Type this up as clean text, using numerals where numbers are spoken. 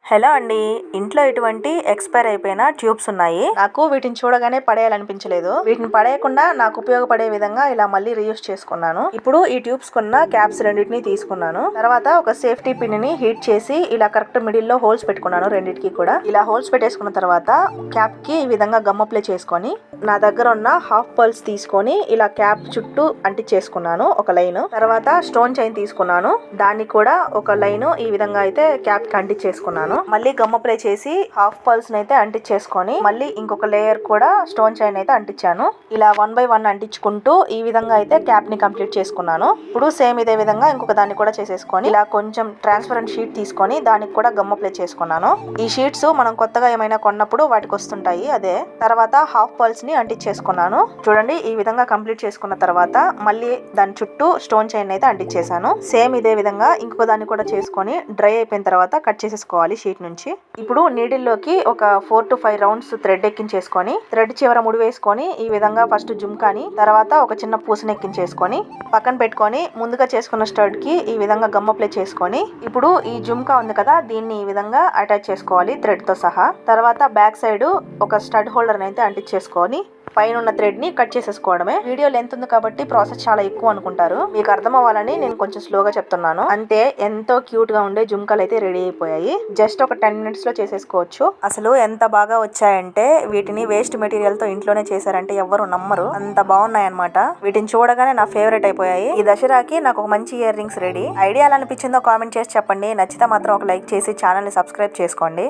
Hello అండి, ఇంట్లో ఇటువంటి ఎక్స్పైర్ అయిపోయిన ట్యూబ్స్ ఉన్నాయి. నాకు వీటిని చూడగానే పడేయాలనిపించలేదు. వీటిని పడేయకుండా నాకు ఉపయోగపడే విధంగా ఇలా మళ్ళీ రీయూస్ చేసుకున్నాను. ఇప్పుడు ఈ ట్యూబ్స్ కున్న క్యాప్స్ రెండింటిని తీసుకున్నాను. తర్వాత ఒక సేఫ్టీ పిన్ ని హీట్ చేసి ఇలా కరెక్ట్ మిడిల్ లో హోల్స్ పెట్టుకున్నాను. రెండింటికి కూడా ఇలా హోల్స్ పెట్టేసుకున్న తర్వాత క్యాప్ కి ఈ విధంగా గమ్ అప్లై చేసుకొని నా దగ్గర ఉన్న హాఫ్ పర్ల్స్ తీసుకొని ఇలా క్యాప్ చుట్టూ అంటించేసుకున్నాను ఒక లైన్. తర్వాత స్టోన్ చైన్ తీసుకున్నాను, దాన్ని కూడా ఒక లైన్ ఈ విధంగా అయితే క్యాప్ కి అంటించేసుకున్నాను. మళ్ళీ గమ్ అప్లై చేసి హాఫ్ పర్ల్స్ అయితే అంటించేసుకొని మళ్ళీ ఇంకొక లేయర్ కూడా స్టోన్ చైన్ అయితే అంటించాను. ఇలా 1 by 1 అంటించుకుంటూ ఈ విధంగా అయితే క్యాప్ ని కంప్లీట్ చేసుకున్నాను. ఇప్పుడు సేమ్ ఇదే విధంగా ఇంకొక దాన్ని కూడా చేసేసుకొని ఇలా కొంచెం ట్రాన్స్పరెంట్ షీట్ తీసుకొని దానికి కూడా గమ్ అప్లై చేసుకున్నాను. ఈ షీట్స్ మనం కొత్తగా ఏమైనా కొన్నప్పుడు వాటికి వస్తుంటాయి అదే. తర్వాత హాఫ్ పర్ల్స్ ని అంటించేసుకున్నాను. చూడండి, ఈ విధంగా కంప్లీట్ చేసుకున్న తర్వాత మళ్ళీ దాని చుట్టూ స్టోన్ చైన్ అయితే అంటించేసాను. సేమ్ ఇదే విధంగా ఇంకొక దాన్ని కూడా చేసుకొని డ్రై అయిపోయిన తర్వాత కట్ చేసేసుకోవాలి షీట్ నుంచి. ఇప్పుడు నీడిల్లోకి ఒక 4 to 5 రౌండ్స్ థ్రెడ్ ఎక్కించేసుకొని థ్రెడ్ చివర ముడి వేసుకొని ఈ విధంగా ఫస్ట్ జుమ్కాని తర్వాత ఒక చిన్న పూసని ఎక్కించేసుకొని పక్కన పెట్టుకొని ముందుగా చేసుకున్న స్టడ్ కి ఈ విధంగా గమ్ అప్లై చేసుకొని ఇప్పుడు ఈ జుమ్కా ఉంది కదా, దీన్ని ఈ విధంగా అటాచ్ చేసుకోవాలి థ్రెడ్ తో సహా. తర్వాత బ్యాక్ సైడ్ ఒక స్టడ్ హోల్డర్ అయితే అంటించేసుకొని పైన ఉన్న థ్రెడ్ ని కట్ చేసేసుకోవడమే. వీడియో లెంత్ ఉంది కాబట్టి ప్రాసెస్ చాలా ఎక్కువ అనుకుంటారు. మీకు అర్థం అవ్వాలని నేను కొంచెం స్లోగా చెప్తున్నాను అంతే. ఎంతో క్యూట్ గా ఉండే జుమ్కాలు అయితే రెడీ అయిపోయాయి. జస్ట్ ఒక 10 minutes లో చేసేసుకోవచ్చు. అసలు ఎంత బాగా వచ్చాయంటే వీటిని వేస్ట్ మెటీరియల్ తో ఇంట్లోనే చేశారంటే ఎవ్వరు నమ్మరు, అంత బాగున్నాయి అనమాట. వీటిని చూడగానే నా ఫేవరెట్ అయిపోయాయి. ఈ దసరాకి నాకు ఒక మంచి ఇయర్ రింగ్స్ రెడీ. ఐడియా ఎలా అనిపించిందో కామెంట్ చేసి చెప్పండి. నచ్చితే మాత్రం ఒక లైక్ చేసి ఛానల్ ని సబ్స్క్రైబ్ చేసుకోండి.